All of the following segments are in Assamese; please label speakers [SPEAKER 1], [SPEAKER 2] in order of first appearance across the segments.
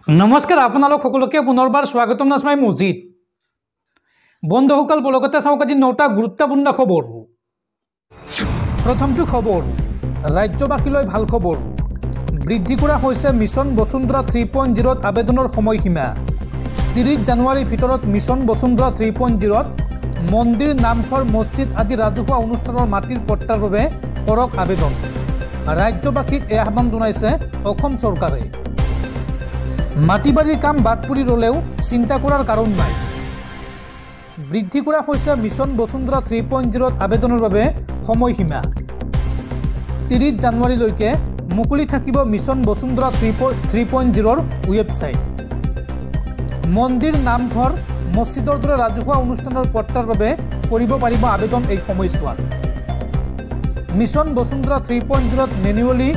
[SPEAKER 1] নমস্কাৰ আপোনালোক সকলোকে পুনৰবাৰ স্বাগতম নাজমাই মজিদ বন্ধুসকল বলগতে চাওক আজি 9টা গুৰুত্বপূৰ্ণ খবৰ। প্ৰথমটো খবৰ ৰাজ্যবাসীলৈ ভাল খবৰ বৃদ্ধি কৰা হৈছে মিছন বসুন্ধৰা 3.0 আবেদনৰ সময়সীমা 30 জানুৱাৰীৰ ভিতৰত মিছন বসুন্ধৰা 3.0 মন্দিৰ নামঘৰ মছজিদ আদি ৰাজহুৱা অনুষ্ঠানৰ মাটিৰ পট্টাৰ বাবে কৰক আবেদন। ৰাজ্যবাসীক এই আহ্বান জনাইছে অসম চৰকাৰে। মাটিবাৰীৰ কাম বাদ পৰি ৰলেও চিন্তা কৰাৰ কাৰণ নাই। বৃদ্ধি কৰা হৈছে মিছন বসুন্ধৰা 3.0 আবেদনৰ বাবে সময়সীমা 30 জানুৱাৰীলৈকে মুকলি থাকিব মিছন বসুন্ধৰা 3.0 ৱেবছাইট। মন্দিৰ নামঘৰ মছজিদৰ দৰে ৰাজহুৱা অনুষ্ঠানৰ পট্টাৰ বাবে কৰিব পাৰিব আবেদন। এই সময়ছোৱাত মিছন বসুন্ধৰা 3.0 মেনুৱেলি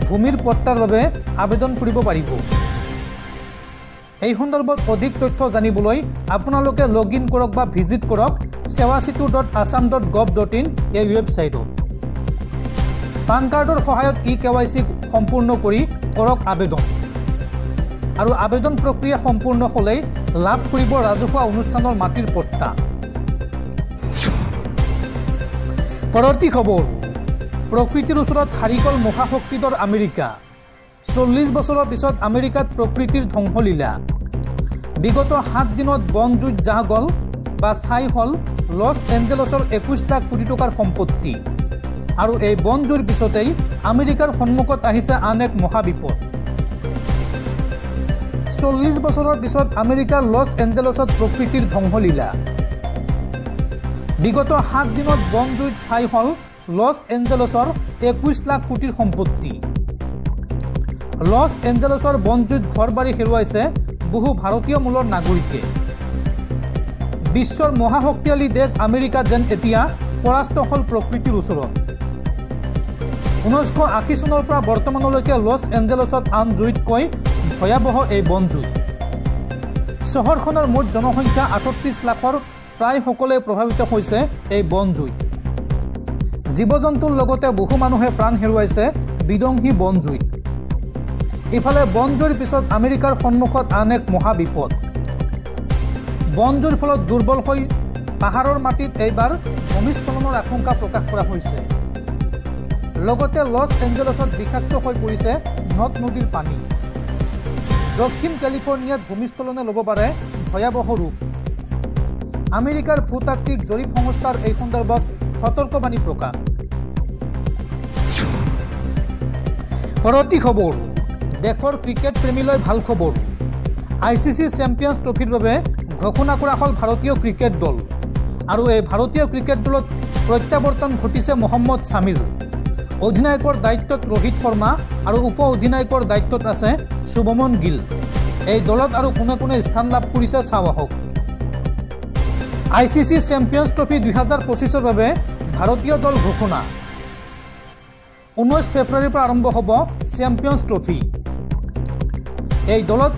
[SPEAKER 1] ভূমিৰ পট্টাৰ বাবে আবেদন কৰিব পাৰিব। এই সন্দৰ্ভত অধিক তথ্য জানিবলৈ আপোনালোকে লগইন কৰক বা ভিজিট কৰক sewasetu.assam.gov.in এই ৱেবছাইটত। পান কাৰ্ডৰ সহায়ত KYC সম্পূৰ্ণ কৰি কৰক আবেদন আৰু আবেদন প্ৰক্ৰিয়া সম্পূৰ্ণ হ'লেই লাভ কৰিব ৰাজহুৱা অনুষ্ঠানৰ মাটিৰ পট্টা। পৰৱৰ্তী খবৰ প্ৰকৃতিৰ ওচৰত হাৰি গ'ল মহাশক্তিধৰ আমেৰিকা। 40 বছৰৰ পিছত আমেৰিকাত প্ৰকৃতিৰ ধ্বংসলীলা। বিগত 7 দিনত বনজুইত জাহ গ'ল বা ছাই হ'ল লছ এঞ্জেলছৰ 21 লাখ কোটি টকাৰ সম্পত্তি আৰু এই বনজুইৰ পিছতেই আমেৰিকাৰ সন্মুখত আহিছে আন এক মহাবিপদ। 40 বছৰৰ পিছত আমেৰিকাৰ লছ এঞ্জেলছত প্ৰকৃতিৰ ধ্বংসলীলা। বিগত 7 দিনত বনজুইত ছাই হ'ল লছ এঞ্জেলছৰ 21 লাখ কোটিৰ সম্পত্তি। লছ এঞ্জেলছৰ বনজুইত ঘৰ বাৰী হেৰুৱাইছে বহু ভাৰতীয় মূলৰ নাগৰিকে। বিশ্বৰ মহাশক্তিশালী দেশ আমেৰিকা যেন এতিয়া পৰাস্ত হ'ল প্ৰকৃতিৰ ওচৰত। 1980 চনৰ পৰা বৰ্তমানলৈকে লছ এঞ্জেলছত আন জুইতকৈ ভয়াৱহ এই বনজুই। চহৰখনৰ মুঠ জনসংখ্যা 38 লাখৰ প্ৰায় সকলোৱে প্ৰভাৱিত হৈছে এই বনজুইত। জীৱ জন্তুৰ লগতে বহু মানুহে প্ৰাণ হেৰুৱাইছে বিধ্বংসী বনজুইত। ইফালে বনজুইৰ পিছত আমেৰিকাৰ সন্মুখত আন এক মহাবিপদ। বনজুইৰ ফলত দুৰ্বল হৈ পাহাৰৰ মাটিত এইবাৰ ভূমিস্খলনৰ আশংকা প্ৰকাশ কৰা হৈছে। লগতে লছ এঞ্জেলছত বিষাক্ত হৈ পৰিছে নদ নদীৰ পানী। দক্ষিণ কেলিফৰ্ণিয়াত ভূমিস্খলনে ল'ব পাৰে ভয়াৱহ ৰূপ। আমেৰিকাৰ ভূতাত্ত্বিক জৰীপ সংস্থাৰ এই সন্দৰ্ভত সতৰ্কবাণী প্ৰকাশ। পৰৱৰ্তী খবৰ দেশৰ ক্ৰিকেট প্ৰেমীলৈ ভাল খবৰ। ICC চেম্পিয়ন্ছ ট্ৰফিৰ বাবে ঘোষণা কৰা হ'ল ভাৰতীয় ক্ৰিকেট দল আৰু এই ভাৰতীয় ক্ৰিকেট দলত প্ৰত্যাৱৰ্তন ঘটিছে মহম্মদ ছামিৰ। অধিনায়কৰ দায়িত্বত ৰোহিত শৰ্মা আৰু উপ অধিনায়কৰ দায়িত্বত আছে শুভমন গিল। এই দলত আৰু কোনে কোনে স্থান লাভ কৰিছে চাওঁ আহক। ICC চেম্পিয়ন্ছ ট্ৰফি 2025ৰ বাবে ভাৰতীয় দল ঘোষণা। 19 ফেব্ৰুৱাৰীৰ পৰা আৰম্ভ হ'ব চেম্পিয়ন্ছ ট্ৰফি। এই দলত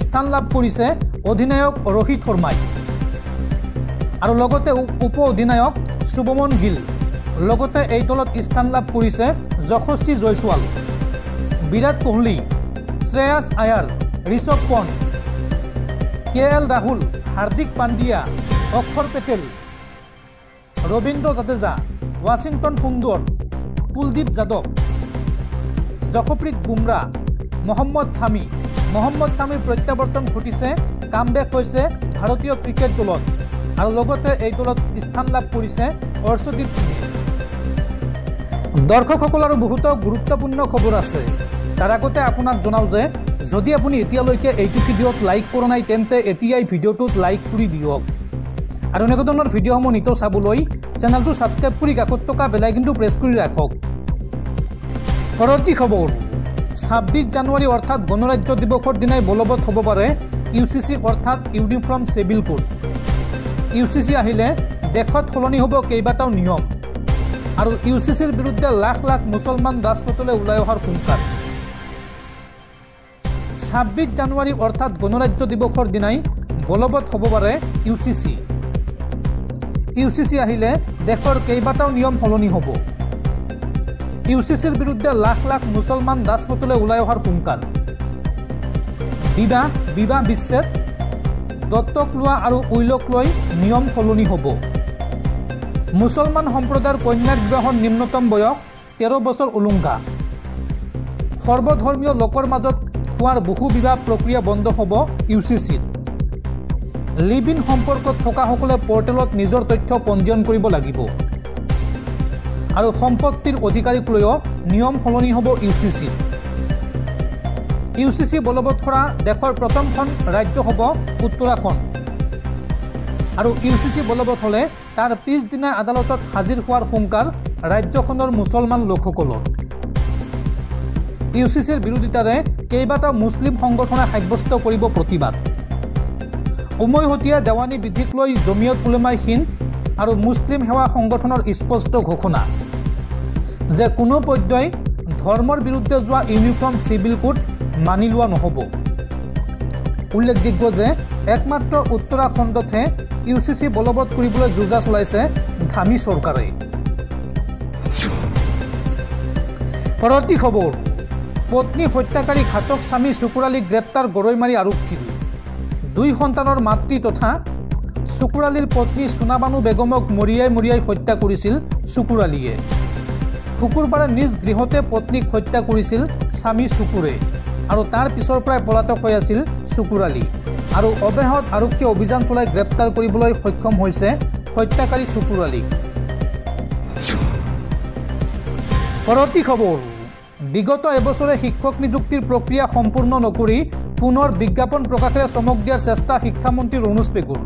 [SPEAKER 1] স্থান লাভ কৰিছে অধিনায়ক ৰোহিত শৰ্মাই আৰু লগতে উপ অধিনায়ক শুভমন গিল। লগতে এই দলত স্থান লাভ কৰিছে যশস্বী জয়ছোৱাল, বিৰাট কোহলি, শ্ৰেয়াছ আয়াৰ, ঋষভ পন্ত, KL ৰাহুল, হাৰ্দিক পাণ্ডিয়া, অক্ষৰ পেটেল, ৰবীন্দ্ৰ জাদেজা, ৱাশ্বিংটন সুন্দৰ, কুলদীপ যাদৱ, যশপ্ৰীত বুমৰা, মহম্মদ ছামিৰ প্ৰত্যাৱৰ্তন ঘটিছে। কামবেক হৈছে ভাৰতীয় ক্ৰিকেট দলত আৰু লগতে এই দলত স্থান লাভ কৰিছে অৰ্শদীপ সিঙে। দৰ্শকসকল আৰু বহুতো গুৰুত্বপূৰ্ণ খবৰ আছে। তাৰ আগতে আপোনাক জনাওঁ যে যদি আপুনি এতিয়ালৈকে এইটো ভিডিঅ'ত লাইক কৰা নাই তেন্তে এতিয়াই ভিডিঅ'টোত লাইক কৰি দিয়ক আৰু এনেকুৱা ধৰণৰ ভিডিঅ'সমূহ নিতৌ চাবলৈ চেনেলটো ছাবস্ক্ৰাইব কৰি কাষত থকা বেল আইকনটো প্ৰেছ কৰি ৰাখক। পৰৱৰ্তী খবৰ 26 জানুৱাৰী অৰ্থাৎ গণৰাজ্য দিৱসৰ দিনাই বলবৎ হ'ব পাৰে UCC অৰ্থাৎ ইউনিফৰ্ম চিভিল কোড। UCC আহিলে দেশত সলনি হ'ব কেইবাটাও নিয়ম আৰু UCCৰ বিৰুদ্ধে লাখ লাখ মুছলমান ৰাজপথলৈ ওলাই অহাৰ সংকাত। 26 জানুৱাৰী অৰ্থাৎ গণৰাজ্য দিৱসৰ দিনাই বলবৎ হ'ব পাৰে UCC। UCC আহিলে দেশৰ কেইবাটাও নিয়ম সলনি হ'ব। UCCৰ বিৰুদ্ধে লাখ লাখ মুছলমান ৰাজপথলৈ ওলাই অহাৰ সংকাত। বিবাহ বিচ্ছেদ, দত্তক লোৱা আৰু উইলক লৈ নিয়ম সলনি হ'ব। মুছলমান সম্প্ৰদায়ৰ কন্যাৰ বিবাহৰ নিম্নতম বয়স 13 বছৰ উলংঘা। সৰ্বধৰ্মীয় লোকৰ মাজত হোৱাৰ বহু বিবাহ প্ৰক্ৰিয়া বন্ধ হ'ব UCCত। লিভ ইন সম্পৰ্কত থকাসকলে পৰ্টেলত নিজৰ তথ্য পঞ্জীয়ন কৰিব লাগিব। আৰু সম্পত্তিৰ অধিকাৰীক লৈও নিয়ম সলনি হ'ব UCCত। UCC বলবৎ কৰা দেশৰ প্ৰথমখন ৰাজ্য হ'ব উত্তৰাখণ্ড। আৰু UCC বলবৎ হ'লে তাৰ পিছদিনা আদালতত হাজিৰ হোৱাৰ হুংকাৰ ৰাজ্যখনৰ মুছলমান লোকসকলৰ। UCCৰ বিৰোধিতাৰে কেইবাটাও মুছলিম সংগঠনে সাব্যস্ত কৰিব প্ৰতিবাদ। উমৈহতীয়া দেৱানী বিধিক লৈ জমিয়ত উলেমাই হিন্দ আৰু মুছলিম সেৱা সংগঠনৰ স্পষ্ট ঘোষণা যে কোনো পৰ্যায় ধৰ্মৰ বিৰুদ্ধে যোৱা ইউনিফৰ্ম চিভিল কোড মানি লোৱা নহ'ব। উল্লেখযোগ্য যে একমাত্ৰ উত্তৰাখণ্ডতহে UCC বলবৎ কৰিবলৈ যোজা চলাইছে ধামী চৰকাৰে। পৰৱৰ্তী খবৰ, পত্নী হত্যাকাৰী ঘাতক স্বামী চকুৰ আলীক গ্ৰেপ্তাৰ গৰৈমাৰী আৰক্ষীৰ। 2 সন্তানৰ মাতৃ তথা চকুৰ আলীৰ পত্নী সোনাবানু বেগমক মৰিয়াই হত্যা কৰিছিল চকুৰ আলীয়ে। শুকুৰবাৰে নিজ গৃহতে পত্নীক হত্যা কৰিছিল স্বামী চকুৰে আৰু তাৰ পিছৰ পৰাই পলাতক হৈ আছিল চকুৰ আলী। আৰু অব্যাহত আৰক্ষী অভিযান চলাই গ্ৰেপ্তাৰ কৰিবলৈ সক্ষম হৈছে হত্যাকাৰী চকুৰ আলীক। পৰৱৰ্তী খবৰ, বিগত এবছৰে শিক্ষক নিযুক্তিৰ প্ৰক্ৰিয়া সম্পূৰ্ণ নকৰি পুনৰ বিজ্ঞাপন প্ৰকাশেৰে চমক দিয়াৰ চেষ্টা শিক্ষামন্ত্ৰী ৰণোজ পেগুৰ।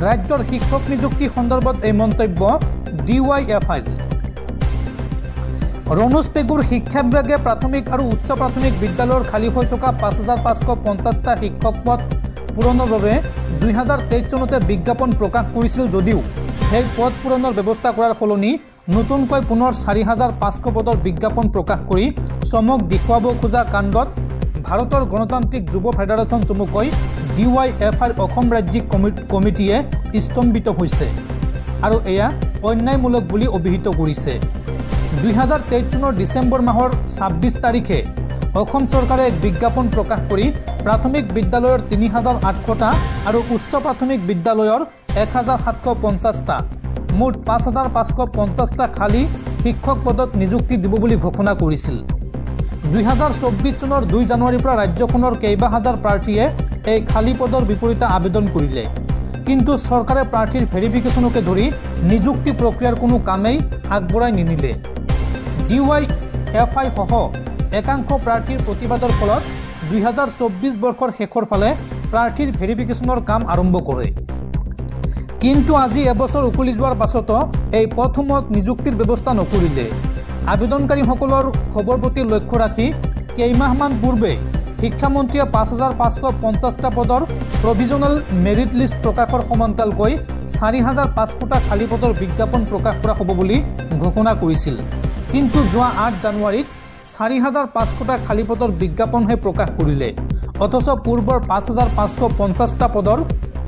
[SPEAKER 1] ৰাজ্যৰ শিক্ষক নিযুক্তি সন্দৰ্ভত এই মন্তব্য DYFIৰ। ৰণোজ পেগুৰ শিক্ষা বিভাগে প্ৰাথমিক আৰু উচ্চ প্ৰাথমিক বিদ্যালয়ৰ খালী হৈ থকা 5550টা শিক্ষক পদ পূৰণৰ বাবে 2023 চনতে বিজ্ঞাপন প্ৰকাশ কৰিছিল যদিও সেই পদ পূৰণৰ ব্যৱস্থা কৰাৰ সলনি নতুনকৈ পুনৰ 4500 পদৰ বিজ্ঞাপন প্ৰকাশ কৰি চমক দেখুৱাব খোজা কাণ্ডত ভাৰতৰ গণতান্ত্ৰিক যুৱ ফেডাৰেশ্যন চমুকৈ DYFIৰ অসম ৰাজ্যিক কমিটিয়ে স্তম্ভিত হৈছে আৰু এয়া অন্যায়মূলক বুলি অভিহিত কৰিছে। 2023 চনৰ ডিচেম্বৰ মাহৰ 26 তাৰিখে অসম চৰকাৰে এক বিজ্ঞাপন প্ৰকাশ কৰি প্ৰাথমিক বিদ্যালয়ৰ 3800টা আৰু উচ্চ প্ৰাথমিক বিদ্যালয়ৰ 1750টা মুঠ 5550টা খালী শিক্ষক পদত নিযুক্তি দিব বুলি ঘোষণা কৰিছিল। 2024 চনৰ 2 জানুৱাৰীৰ পৰা ৰাজ্যখনৰ কেইবা হাজাৰ প্ৰাৰ্থীয়ে এই খালী পদৰ বিপৰীতে আবেদন কৰিলে, কিন্তু চৰকাৰে প্ৰাৰ্থীৰ ভেৰিফিকেশ্যনকে ধৰি নিযুক্তি প্ৰক্ৰিয়াৰ কোনো কামেই আগবঢ়াই নিনিলে। DYFI সহ একাংশ প্ৰাৰ্থীৰ প্ৰতিবাদৰ ফলত 2024 বৰ্ষৰ শেষৰ ফালে প্ৰাৰ্থীৰ ভেৰিফিকেশ্যনৰ কাম আৰম্ভ কৰে। কিন্তু আজি এবছৰ উকলি যোৱাৰ পাছতো এই পদসমূহত নিযুক্তিৰ ব্যৱস্থা নকৰিলে। আবেদনকাৰীসকলৰ খবৰ প্ৰতি লক্ষ্য ৰাখি কেইমাহমান পূৰ্বে শিক্ষামন্ত্ৰীয়ে 5550টা পদৰ প্ৰভিজনেল মেৰিট লিষ্ট প্ৰকাশৰ সমান্তৰালকৈ 4500টা খালী পদৰ বিজ্ঞাপন প্ৰকাশ কৰা হ'ব বুলি ঘোষণা কৰিছিল। কিন্তু যোৱা 8 জানুৱাৰীত 4500টা খালী পদৰ বিজ্ঞাপনহে প্ৰকাশ কৰিলে, অথচ পূৰ্বৰ 5550টা পদৰ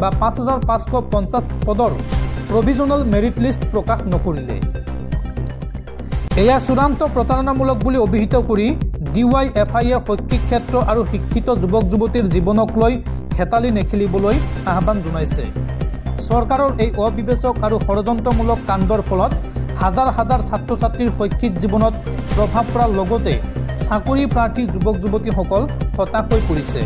[SPEAKER 1] বা 5550 পদৰ প্ৰভিজনেল মেৰিট লিষ্ট প্ৰকাশ নকৰিলে। এয়া চূড়ান্ত প্ৰতাৰণামূলক বুলি অভিহিত কৰি DYFIয়ে শৈক্ষিক ক্ষেত্ৰ আৰু শিক্ষিত যুৱক যুৱতীৰ জীৱনক লৈ হেতালি নেখেলিবলৈ আহ্বান জনাইছে। চৰকাৰৰ এই অবিবেচক আৰু ষড়যন্ত্ৰমূলক কাণ্ডৰ ফলত হাজাৰ হাজাৰ ছাত্ৰ ছাত্ৰীৰ শৈক্ষিক জীৱনত প্ৰভাৱ পৰাৰ লগতে চাকৰি প্ৰাৰ্থী যুৱক যুৱতীসকল হতাশ হৈ পৰিছে।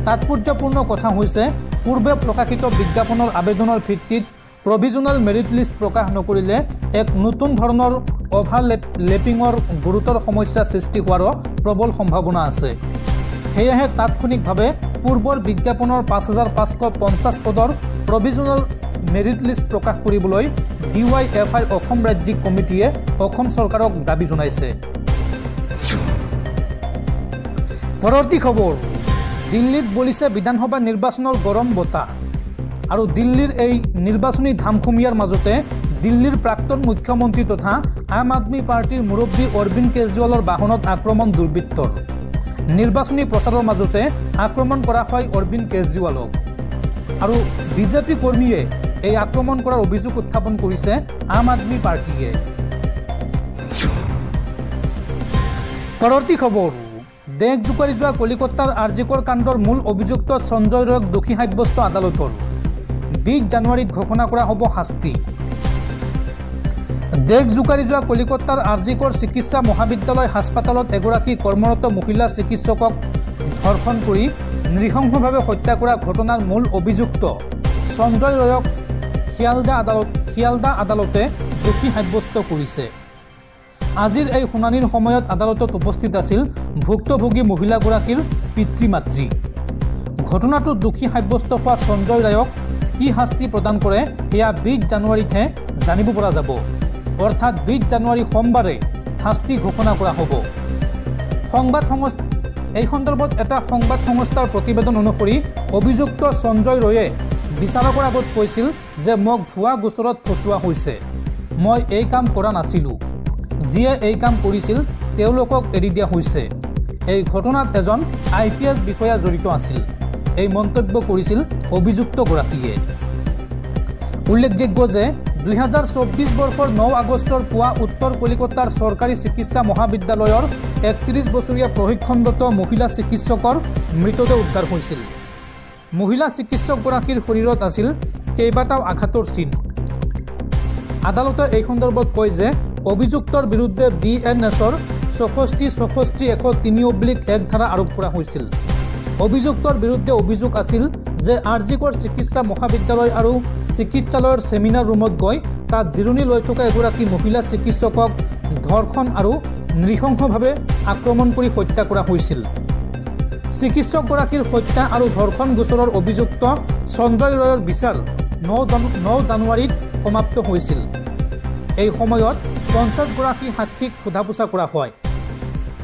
[SPEAKER 1] তাৎপৰ্যপূৰ্ণ কথা হৈছে পূৰ্বে প্ৰকাশিত বিজ্ঞাপনৰ আবেদনৰ ভিত্তিত প্ৰভিজনেল মেৰিট লিষ্ট প্ৰকাশ নকৰিলে এক নতুন ধৰণৰ অভাৰলেপিঙৰ গুৰুতৰ সমস্যা সৃষ্টি হোৱাৰো প্ৰবল সম্ভাৱনা আছে। সেয়েহে তাৎক্ষণিকভাৱে পূৰ্বৰ বিজ্ঞাপনৰ 5550 পদৰ প্ৰভিজনেল মেৰিট লিষ্ট প্ৰকাশ কৰিবলৈ DYFIৰ অসম ৰাজ্যিক কমিটিয়ে অসম চৰকাৰক দাবী জনাইছে। পৰৱৰ্তী খবৰ, দিল্লীত বলিছে বিধানসভা নিৰ্বাচনৰ গৰম বতাহ আৰু দিল্লীৰ এই নিৰ্বাচনী ধামখুমীয়াৰ মাজতে দিল্লীৰ প্ৰাক্তন মুখ্যমন্ত্ৰী তথা আম আদমি পাৰ্টিৰ মুৰব্বী অৰবিন্দ কেজৰিৱালৰ বাহনত আক্ৰমণ দুৰ্বৃত্তৰ। নিৰ্বাচনী প্ৰচাৰৰ মাজতে আক্ৰমণ কৰা হয় অৰবিন্দ কেজৰিৱালক আৰু বিজেপি কৰ্মীয়ে এই আক্ৰমণ কৰাৰ অভিযোগ উত্থাপন কৰিছে আম আদমি পাৰ্টিয়ে। পৰৱৰ্তী খবৰ, দেশ জোকাৰি যোৱা কলিকতাৰ আৰজিকৰ কাণ্ডৰ মূল অভিযুক্ত সঞ্জয় ৰয়ক দোষী সাব্যস্ত আদালতৰ 20 জানুৱাৰীত ঘোষণা কৰা হ'ব শাস্তি। দেশ জোকাৰি যোৱা কলিকতাৰ আৰজিকৰ চিকিৎসা মহাবিদ্যালয় হাস্পাতালত এগৰাকী কৰ্মৰত মহিলা চিকিৎসকক ধৰ্ষণ কৰি নৃশংসভাৱে হত্যা কৰা ঘটনাৰ মূল অভিযুক্ত সঞ্জয় ৰয়ক শিয়ালদা আদালতে দোষী সাব্যস্ত কৰিছে। আজিৰ এই শুনানিৰ সময়ত আদালতত উপস্থিত আছিল ভুক্তভোগী মহিলাগৰাকীৰ পিতৃ-মাতৃ। ঘটনাটোত দোষী সাব্যস্ত হোৱা সঞ্জয় ৰায়ক কি শাস্তি প্ৰদান কৰে সেয়া 20 জানুৱাৰীতহে জানিব পৰা যাব। অৰ্থাৎ 20 জানুৱাৰী সোমবাৰে শাস্তি ঘোষণা কৰা হ'ব। এই সন্দৰ্ভত এটা সংবাদ সংস্থাৰ প্ৰতিবেদন অনুসৰি অভিযুক্ত সঞ্জয় ৰয়ে বিচাৰকৰ আগত কৈছিল যে মোক ভুৱা গোচৰত ফচুৱা হৈছে, মই এই কাম কৰা নাছিলোঁ, যিয়ে এই কাম কৰিছিল তেওঁলোকক এৰি দিয়া হৈছে। এই ঘটনাত এজন IPS বিষয়া জড়িত আছিল, এই মন্তব্য কৰিছিল অভিযুক্তগৰাকীয়ে। উল্লেখযোগ্য যে 2024 বৰ্ষৰ 9 আগষ্টৰ পুৱা উত্তৰ কলিকতাৰ চৰকাৰী চিকিৎসা মহাবিদ্যালয়ৰ 31 বছৰীয়া প্ৰশিক্ষণৰত মহিলা চিকিৎসকৰ মৃতদেহ উদ্ধাৰ হৈছিল। মহিলা চিকিৎসকগৰাকীৰ শৰীৰত আছিল কেইবাটাও আঘাতৰ চিন। আদালতে এই সন্দৰ্ভত কয় যে অভিযুক্তৰ বিৰুদ্ধে BNSৰ 64-64-103/1 ধাৰা আৰোপ কৰা হৈছিল। অভিযুক্তৰ বিৰুদ্ধে অভিযোগ আছিল যে আৰজিকৰ চিকিৎসা মহাবিদ্যালয় আৰু চিকিৎসালয়ৰ ছেমিনাৰ ৰুমত গৈ তাত জিৰণি লৈ থকা এগৰাকী মহিলা চিকিৎসকক ধৰ্ষণ আৰু নৃশংসভাৱে আক্ৰমণ কৰি হত্যা কৰা হৈছিল। চিকিৎসকগৰাকীৰ হত্যা আৰু ধৰ্ষণ গোচৰৰ অভিযুক্ত সঞ্জয় ৰয়ৰ বিচাৰ 9 জানুৱাৰীত সমাপ্ত হৈছিল। এই সময়ত 50গৰাকী সাক্ষীক সোধা-পোছা কৰা হয়।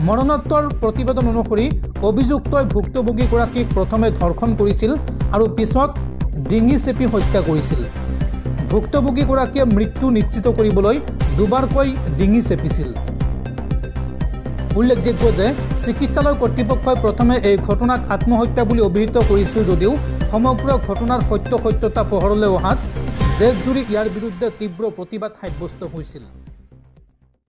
[SPEAKER 1] মৰণোত্তৰ প্ৰতিবেদন অনুসৰি অভিযুক্তই ভুক্তভোগীগৰাকীক প্ৰথমে ধৰ্ষণ কৰিছিল আৰু পিছত ডিঙি চেপি হত্যা কৰিছিল। ভুক্তভোগীগৰাকীয়ে মৃত্যু নিশ্চিত কৰিবলৈ দুবাৰকৈ ডিঙি চেপিছিল। উল্লেখযোগ্য যে চিকিৎসালয় কৰ্তৃপক্ষই প্ৰথমে এই ঘটনাক আত্মহত্যা বুলি অভিহিত কৰিছিল যদিও সমগ্ৰ ঘটনাৰ সত্যতা পোহৰলৈ অহাত দেশজুৰি ইয়াৰ বিৰুদ্ধে তীব্ৰ প্ৰতিবাদ সাব্যস্ত হৈছিল।